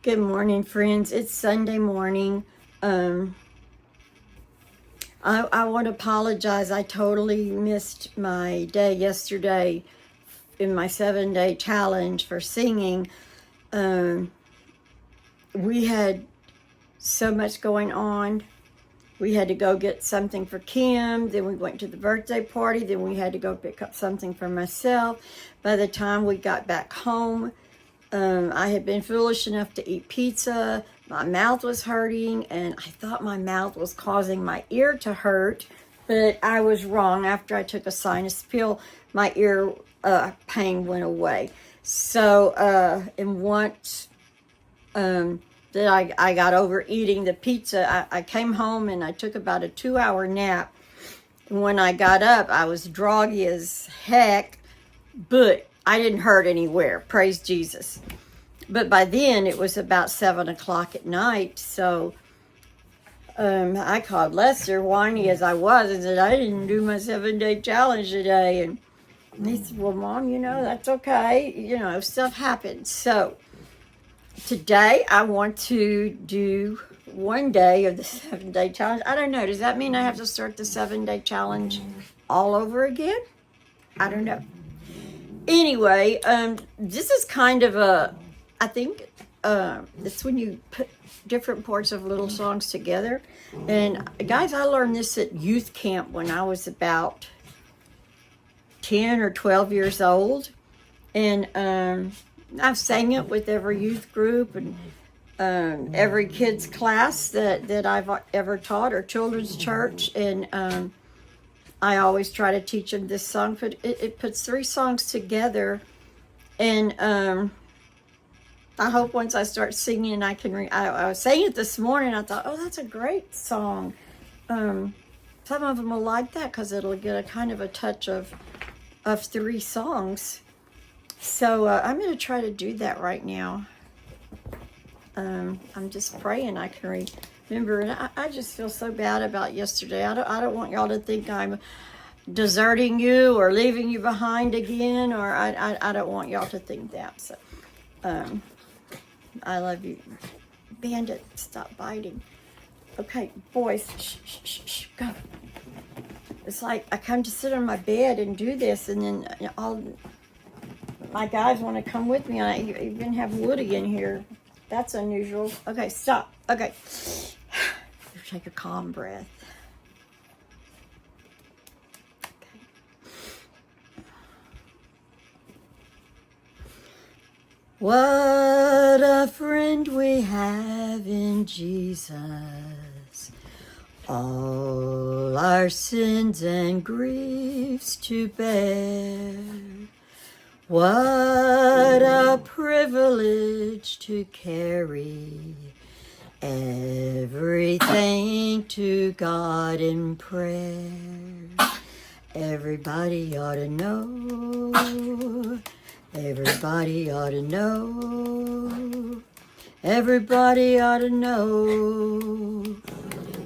Good morning, friends. It's Sunday morning. I want to apologize. I totally missed my day yesterday in my 7-day challenge for singing. We had so much going on. We had to go get something for Kim. Then we went to the birthday party. Then we had to go pick up something for myself. By the time we got back home, I had been foolish enough to eat pizza. My mouth was hurting, and I thought my mouth was causing my ear to hurt, but I was wrong. After I took a sinus pill, my ear pain went away. So, and once that I got over eating the pizza, I came home and I took about a 2-hour nap. When I got up, I was groggy as heck, but I didn't hurt anywhere, praise Jesus. But by then it was about 7 o'clock at night, so I called Lester, whiny as I was, and said I didn't do my 7-day challenge today. And he said, well, Mom, that's okay. Stuff happens. So today I want to do one day of the 7-day challenge. I don't know. Does that mean I have to start the 7-day challenge all over again? I don't know. Anyway, this is kind of I think it's when you put different parts of little songs together. And guys, I learned this at youth camp when I was about 10 or 12 years old. And I've sang it with every youth group and every kids class that I've ever taught, or children's church. And I always try to teach them this song, but it puts 3 songs together, and I hope once I start singing, I can. I was saying it this morning. I thought, oh, that's a great song. Some of them will like that because it'll get a kind of a touch of 3 songs. So I'm going to try to do that right now. I'm just praying I can remember, and I just feel so bad about yesterday. I don't want y'all to think I'm deserting you or leaving you behind again, or I don't want y'all to think that. So I love you. Bandit, stop biting. Okay, boys, shh, go. It's like I come to sit on my bed and do this, and then all my guys want to come with me. I even have Woody in here. That's unusual. Okay, stop. Okay. Take a calm breath. Okay. What a friend we have in Jesus. All our sins and griefs to bear. What a privilege to carry everything to God in prayer. Everybody ought to know. Everybody ought to know. Everybody ought to know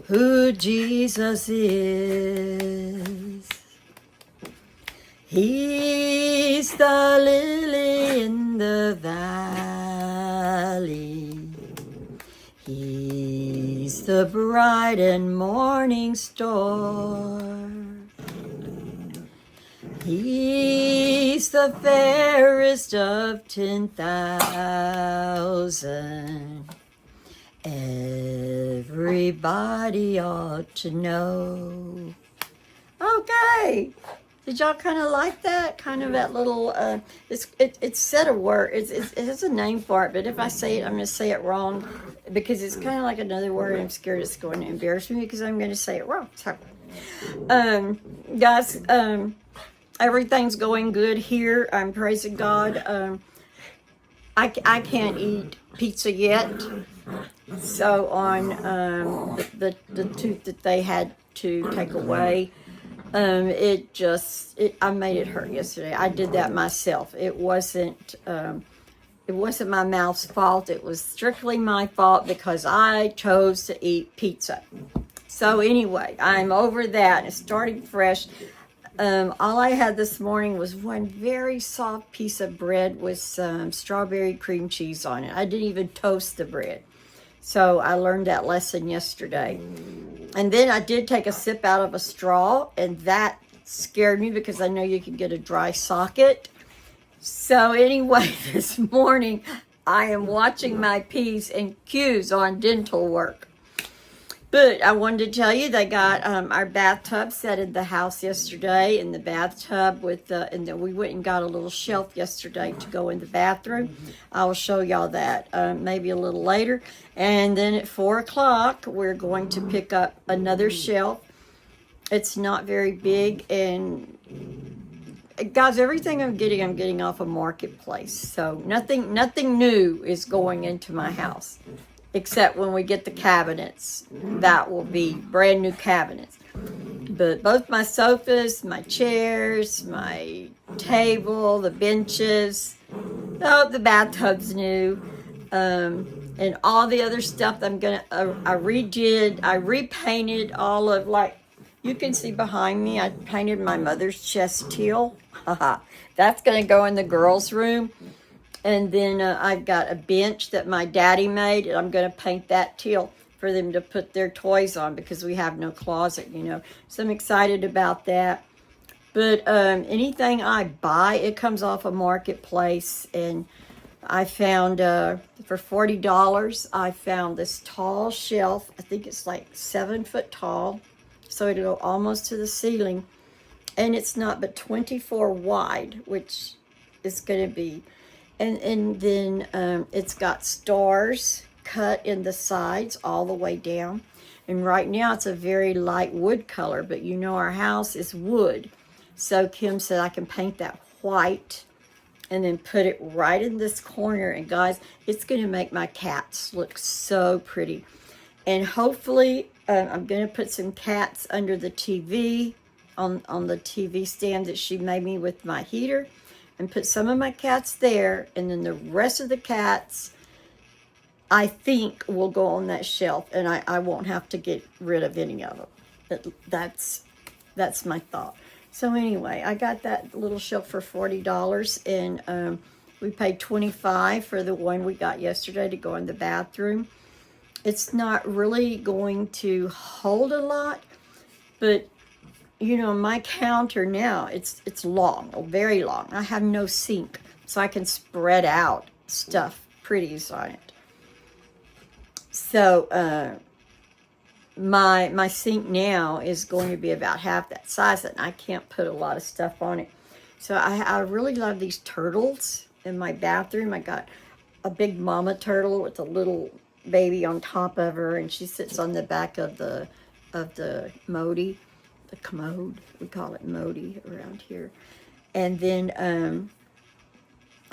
who Jesus is. He's the lily in the valley. He's the bright and morning star. He's the fairest of 10,000. Everybody ought to know. Okay. Did y'all kind of like that? Kind of that little, it's said a word. It has a name for it, but if I say it, I'm going to say it wrong because it's kind of like another word. I'm scared it's going to embarrass me because I'm going to say it wrong. So, guys, everything's going good here. I'm praising God. I can't eat pizza yet. So on the tooth that they had to take away, I made it hurt yesterday. I did that myself. It wasn't my mouth's fault. It was strictly my fault because I chose to eat pizza. So anyway, I'm over that. It's starting fresh. All I had this morning was one very soft piece of bread with some strawberry cream cheese on it. I didn't even toast the bread. So I learned that lesson yesterday. And then I did take a sip out of a straw, and that scared me because I know you can get a dry socket. So anyway, this morning I am watching my P's and Q's on dental work. But I wanted to tell you they got our bathtub set in the house yesterday, in the bathtub with and then we went and got a little shelf yesterday to go in the bathroom. I will show y'all that maybe a little later. And then at 4 o'clock, we're going to pick up another shelf. It's not very big, and guys, everything I'm getting off a marketplace. So nothing new is going into my house. Except when we get the cabinets, that will be brand new cabinets. But both my sofas, my chairs, my table, the benches, oh, the bathtub's new, and all the other stuff I repainted all of, like, you can see behind me, I painted my mother's chest teal. That's going to go in the girls' room. And then I've got a bench that my daddy made, and I'm going to paint that teal for them to put their toys on because we have no closet, you know. So I'm excited about that. But anything I buy, it comes off a marketplace. And I found, for $40, I found this tall shelf. I think it's like 7 foot tall. So it'll go almost to the ceiling. And it's not but 24 wide, which is going to be... And then it's got stars cut in the sides all the way down. And right now it's a very light wood color, but you know our house is wood. So Kim said I can paint that white and then put it right in this corner. And guys, it's going to make my cats look so pretty. And hopefully I'm going to put some cats under the TV, on the TV stand that she made me with my heater. And put some of my cats there, and then the rest of the cats, I think, will go on that shelf, and I won't have to get rid of any of them. That's my thought. So anyway, I got that little shelf for $40, and we paid $25 for the one we got yesterday to go in the bathroom. It's not really going to hold a lot, but you know, my counter now, it's long, very long. I have no sink, so I can spread out stuff pretties on it. So my sink now is going to be about half that size, and I can't put a lot of stuff on it. So I really love these turtles in my bathroom. I got a big mama turtle with a little baby on top of her, and she sits on the back of the Modi. The commode, we call it Modi around here. And then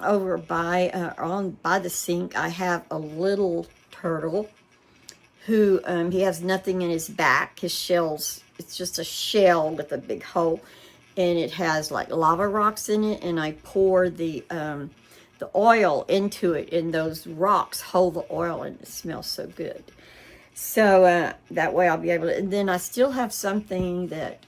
over by the sink, I have a little turtle who he has nothing in his back. His shell's, it's just a shell with a big hole, and it has like lava rocks in it. And I pour the oil into it, and those rocks hold the oil, and it smells so good. So that way I'll be able to, and then I still have something that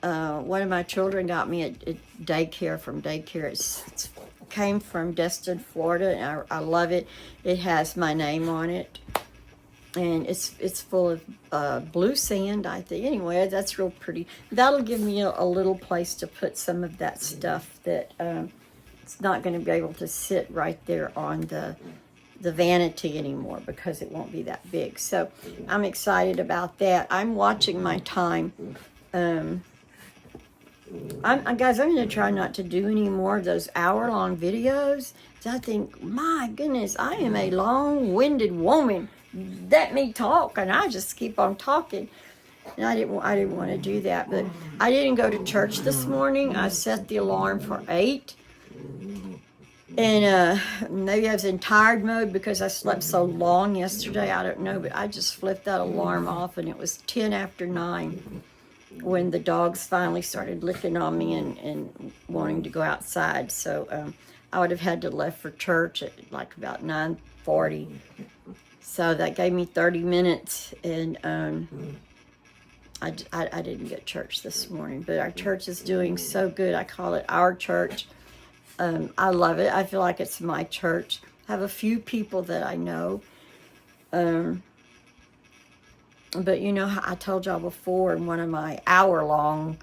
one of my children got me at daycare, from daycare. It came from Destin, Florida, and I love it. It has my name on it, and it's full of blue sand, I think. Anyway, that's real pretty. That'll give me a little place to put some of that stuff that it's not going to be able to sit right there on the vanity anymore because it won't be that big. So I'm excited about that. I'm watching my time. Guys, I'm going to try not to do any more of those hour-long videos. So I think, my goodness, I am a long-winded woman. Let me talk, and I just keep on talking. And I didn't want to do that, but I didn't go to church this morning. I set the alarm for 8. And maybe I was in tired mode because I slept so long yesterday. I don't know, but I just flipped that alarm off, and it was 10 after 9 when the dogs finally started licking on me and wanting to go outside. So I would have had to left for church at like about 9:40. So that gave me 30 minutes, and I didn't get church this morning, but our church is doing so good. I call it our church. I love it. I feel like it's my church. I have a few people that I know. But you know how I told y'all before in one of my hour-long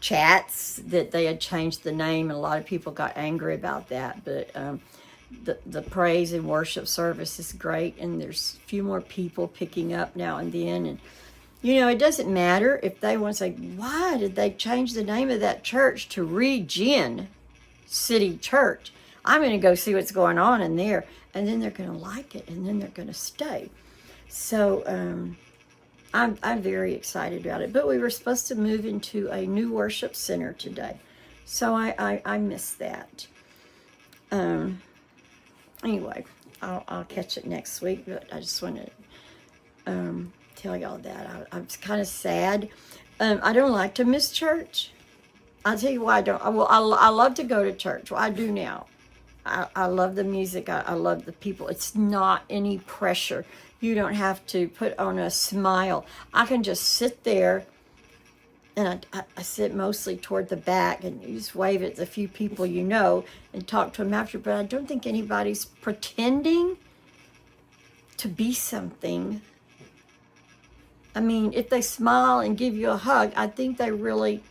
chats that they had changed the name, and a lot of people got angry about that. But the praise and worship service is great, and there's a few more people picking up now and then. And you know, it doesn't matter if they want to say, why did they change the name of that church to Regen City Church? I'm going to go see what's going on in there, and then they're going to like it, and then they're going to stay. So I'm very excited about it. But we were supposed to move into a new worship center today, so I missed that. Anyway, I'll catch it next week. But I just want to tell y'all that I'm kind of sad. I don't like to miss church. I'll tell you why I don't. I love to go to church. Well, I do now. I love the music. I love the people. It's not any pressure. You don't have to put on a smile. I can just sit there, and I sit mostly toward the back, and you just wave at the few people you know and talk to them after. But I don't think anybody's pretending to be something. I mean, if they smile and give you a hug, I think they really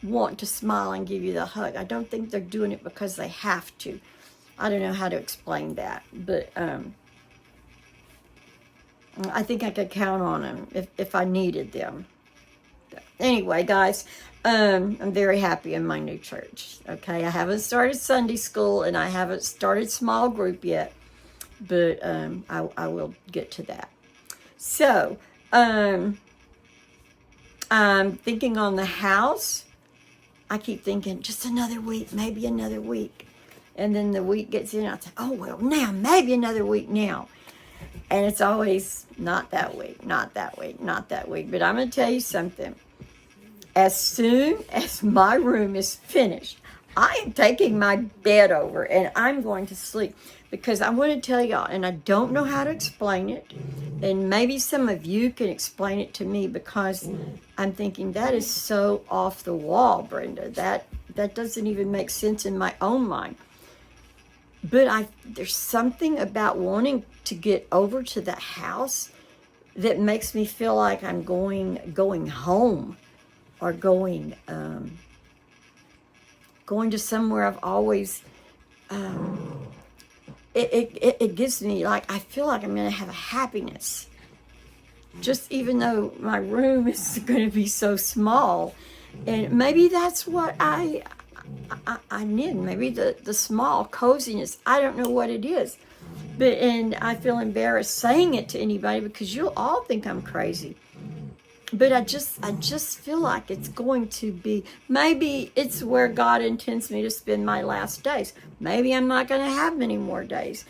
want to smile and give you the hug. I don't think they're doing it because they have to. I don't know how to explain that, but I think I could count on them if I needed them. Anyway, guys, I'm very happy in my new church. Okay, I haven't started Sunday school, and I haven't started small group yet, but I will get to that. So, I'm thinking on the house. I keep thinking, just another week, maybe another week. And then the week gets in, I say, oh, well, now, maybe another week now. And it's always not that week, not that week, not that week. But I'm going to tell you something. As soon as my room is finished, I am taking my bed over and I'm going to sleep. Because I want to tell y'all, and I don't know how to explain it, and maybe some of you can explain it to me, because I'm thinking that is so off the wall, Brenda. That doesn't even make sense in my own mind. But there's something about wanting to get over to the house that makes me feel like I'm going home, or going to somewhere I've always. It gives me, like, I feel like I'm going to have a happiness. Just even though my room is going to be so small. And maybe that's what I need. Maybe the small coziness. I don't know what it is. And I feel embarrassed saying it to anybody, because you'll all think I'm crazy. But I just feel like it's going to be, maybe it's where God intends me to spend my last days. Maybe I'm not going to have many more days.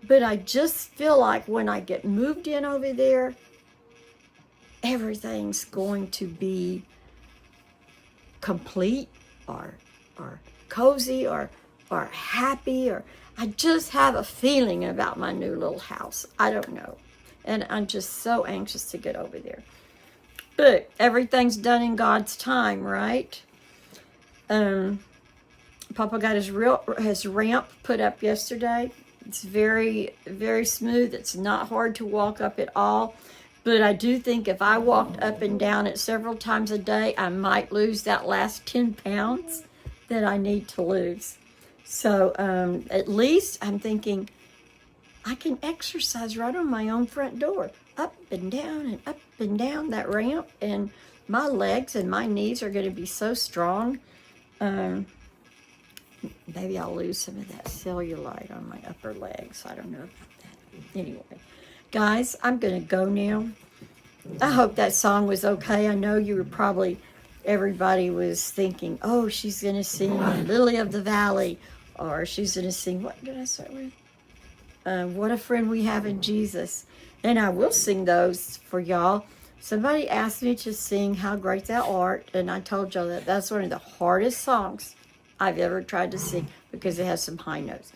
But I just feel like when I get moved in over there, everything's going to be complete, or cozy, or happy, or I just have a feeling about my new little house. I don't know. And I'm just so anxious to get over there. But everything's done in God's time, right? Papa got his ramp put up yesterday. It's very, very smooth. It's not hard to walk up at all. But I do think if I walked up and down it several times a day, I might lose that last 10 pounds that I need to lose. So at least I'm thinking, I can exercise right on my own front door, up and down that ramp, and my legs and my knees are going to be so strong. Maybe I'll lose some of that cellulite on my upper legs. I don't know about that. Anyway, guys, I'm going to go now. I hope that song was okay. I know you were probably, everybody was thinking, oh, she's going to sing Lily of the Valley, or she's going to sing, what did I start with? What a Friend We Have in Jesus. And I will sing those for y'all. Somebody asked me to sing How Great Thou Art, and I told y'all that that's one of the hardest songs I've ever tried to sing, because it has some high notes.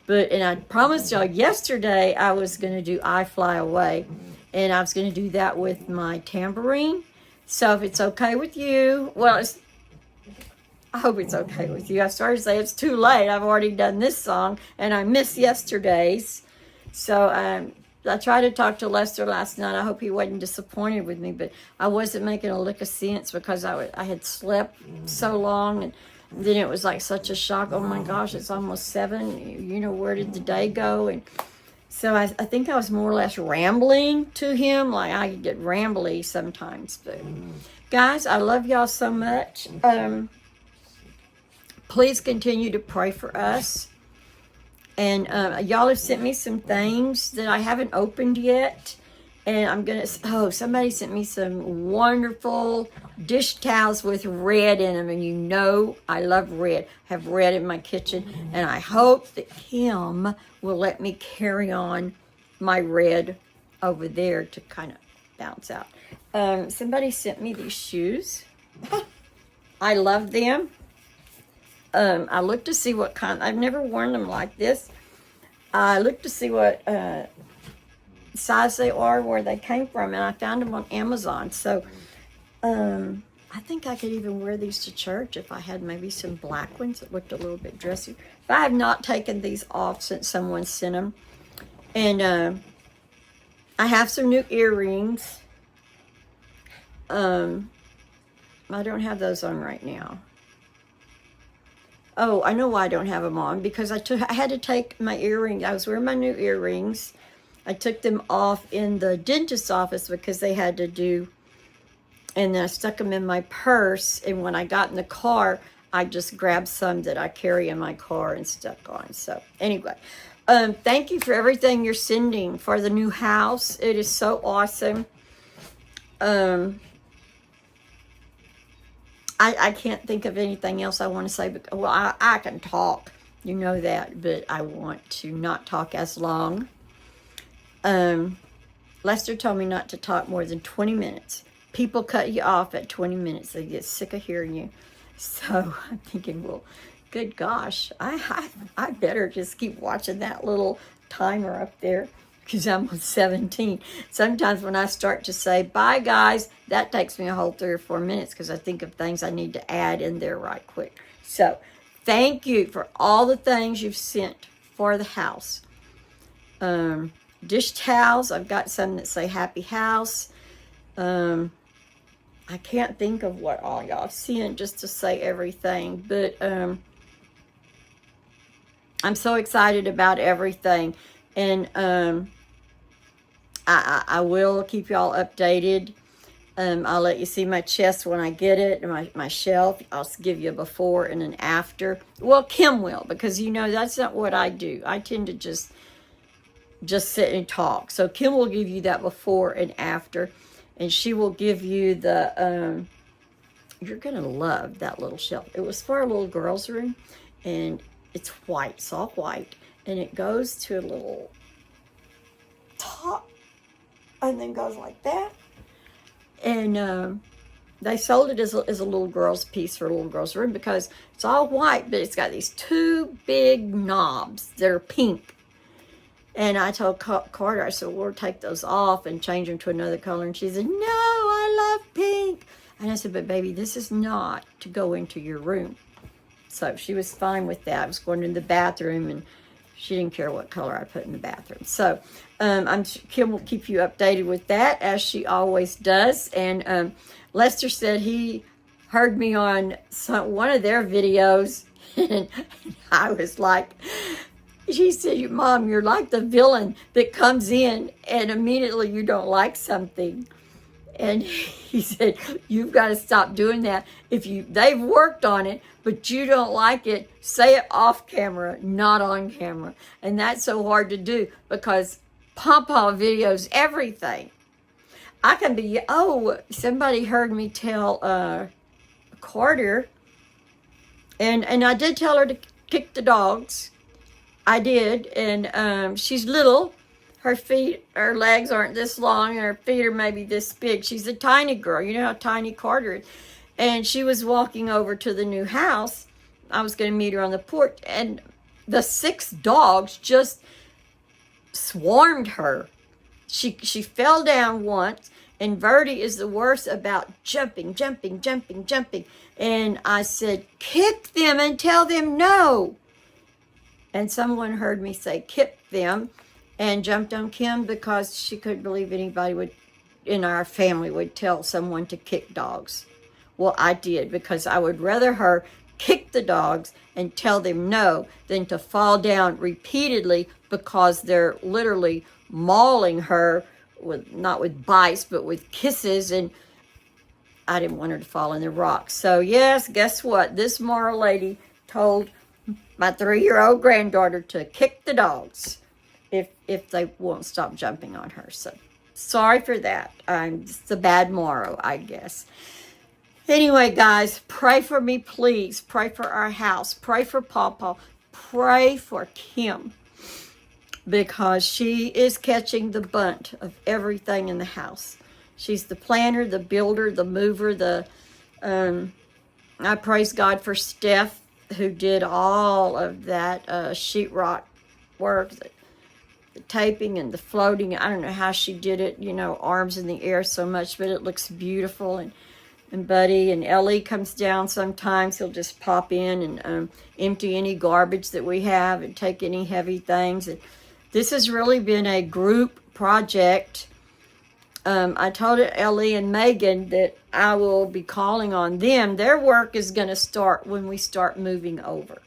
And I promised y'all yesterday I was going to do I Fly Away, and I was going to do that with my tambourine, So if it's okay with you, well, I hope it's okay with you. I started to say it's too late. I've already done this song, and I missed yesterday's. So I tried to talk to Lester last night. I hope he wasn't disappointed with me, but I wasn't making a lick of sense because I had slept so long, and then it was like such a shock. Oh my gosh, it's almost 7. You know, where did the day go? And so I think I was more or less rambling to him. Like I get rambly sometimes. But guys, I love y'all so much. Please continue to pray for us. And y'all have sent me some things that I haven't opened yet. And I'm going to, somebody sent me some wonderful dish towels with red in them. And you know I love red. I have red in my kitchen. And I hope that Kim will let me carry on my red over there to kind of bounce out. Somebody sent me these shoes. I love them. I looked to see what kind. I've never worn them like this. I looked to see what size they are, where they came from, and I found them on Amazon. So I think I could even wear these to church if I had maybe some black ones that looked a little bit dressy. But I have not taken these off since someone sent them. And I have some new earrings. I don't have those on right now. Oh, I know why I don't have them on. Because I had to take my earrings. I was wearing my new earrings. I took them off in the dentist's office because they had to do. And then I stuck them in my purse. And when I got in the car, I just grabbed some that I carry in my car and stuck on. So anyway, thank you for everything you're sending for the new house. It is so awesome. I can't think of anything else I want to say. But, well, I can talk. You know that. But I want to not talk as long. Lester told me not to talk more than 20 minutes. People cut you off at 20 minutes. They get sick of hearing you. So I'm thinking, well, good gosh. I better just keep watching that little timer up there. Because I'm on 17. Sometimes when I start to say, bye guys, that takes me a whole 3 or 4 minutes because I think of things I need to add in there right quick. So thank you for all the things you've sent for the house. Dish towels, I've got some that say happy house. I can't think of what all y'all sent just to say everything. But I'm so excited about everything. And I will keep y'all updated. I'll let you see my chest when I get it, and my shelf. I'll give you a before and an after. Well, Kim will, because you know that's not what I do. I tend to just sit and talk. So Kim will give you that before and after, and she will give you the. You're gonna love that little shelf. It was for a little girl's room, and it's white, soft white, and it goes to a little top. And then goes like that. And they sold it as a little girl's piece for a little girl's room because it's all white, but it's got these 2 big knobs that are pink. And I told Carter, I said, we'll take those off and change them to another color. And she said, no, I love pink. And I said, but baby, this is not to go into your room. So she was fine with that. I was going in the bathroom, and she didn't care what color I put in the bathroom. So Kim will keep you updated with that, as she always does. And Lester said he heard me on one of their videos. And I was like, she said, Mom, you're like the villain that comes in and immediately you don't like something. And he said, you've got to stop doing that. They've worked on it, but you don't like it, say it off camera, not on camera. And that's so hard to do because Pawpaw videos everything. I can be, somebody heard me tell Carter, and I did tell her to kick the dogs. I did, and she's little. Her legs aren't this long, and her feet are maybe this big. She's a tiny girl. You know how tiny Carter is. And she was walking over to the new house. I was going to meet her on the porch, and the 6 dogs just swarmed her. She fell down once, And Verdi is the worst about jumping. And I said, kick them and tell them no. And someone heard me say kick them and jumped on Kim because she couldn't believe anybody in our family would tell someone to kick dogs. Well, I did, because I would rather her kick the dogs and tell them no than to fall down repeatedly because they're literally mauling her, not with bites, but with kisses, and I didn't want her to fall in the rocks. So yes, guess what? This moral lady told my 3-year-old granddaughter to kick the dogs if they won't stop jumping on her. So sorry for that. It's a bad moral, I guess. Anyway, guys, pray for me, please. Pray for our house. Pray for Pawpaw. Pray for Kim, because she is catching the bunt of everything in the house. She's the planner, the builder, the mover, I praise God for Steph, who did all of that sheetrock work, the taping and the floating. I don't know how she did it, arms in the air so much, but it looks beautiful. And Buddy and Ellie comes down sometimes. He'll just pop in and empty any garbage that we have and take any heavy things. And this has really been a group project. I told Ellie and Megan that I will be calling on them. Their work is going to start when we start moving over,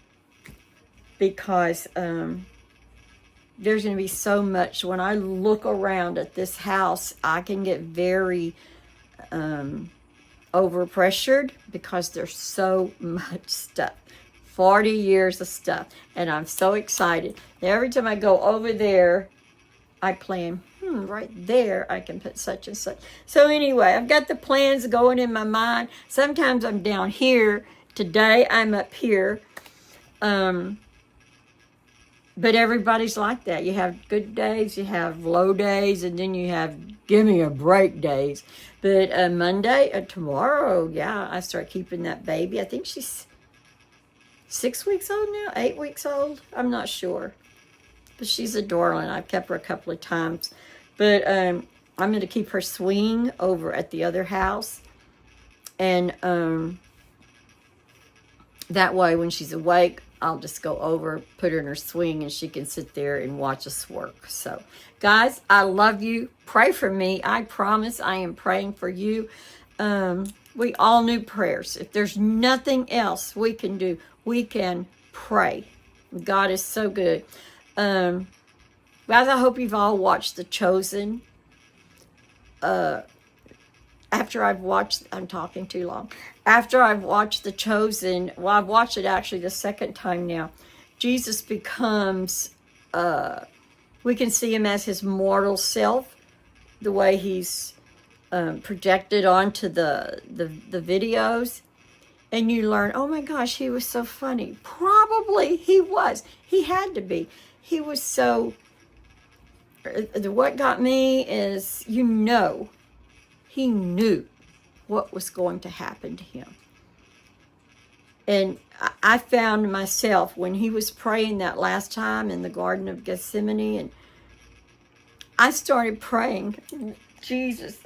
because there's going to be so much. When I look around at this house, I can get very overpressured because there's so much stuff. 40 years of stuff. And I'm so excited. Every time I go over there, I plan, right there, I can put such and such. So anyway, I've got the plans going in my mind. Sometimes I'm down here. Today, I'm up here. But everybody's like that. You have good days, you have low days, and then you have give me a break days. But Monday, tomorrow, yeah, I start keeping that baby. I think she's 6 weeks old now, 8 weeks old. I'm not sure. But she's a darling. I've kept her a couple of times. But I'm going to keep her swing over at the other house. And that way, when she's awake, I'll just go over, put her in her swing, and she can sit there and watch us work. So, guys, I love you. Pray for me. I promise I am praying for you. We all need prayers. If there's nothing else we can do, we can pray. God is so good. Guys, I hope you've all watched The Chosen. After I've watched, I'm talking too long. After I've watched The Chosen, well, I've watched it actually the second time now. Jesus becomes, we can see him as his mortal self, the way he's projected onto the videos. And you learn, oh my gosh, he was so funny. Probably he was. He had to be. He was so, what got me is, he knew what was going to happen to him. And I found myself, when he was praying that last time in the Garden of Gethsemane, and I started praying, Jesus,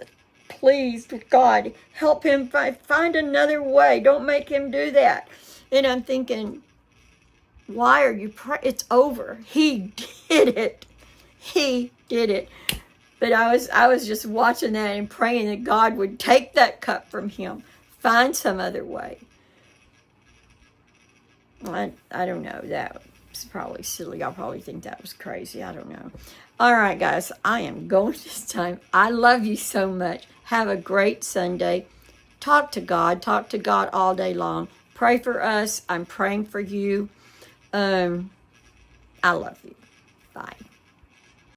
please, God, help him find another way. Don't make him do that. And I'm thinking, why are you praying? It's over. He did it. He did it. But I was just watching that and praying that God would take that cup from him, find some other way. I don't know. That was probably silly. Y'all probably think that was crazy. I don't know. All right, guys. I am going this time. I love you so much. Have a great Sunday. Talk to God. Talk to God all day long. Pray for us. I'm praying for you. I love you. Bye.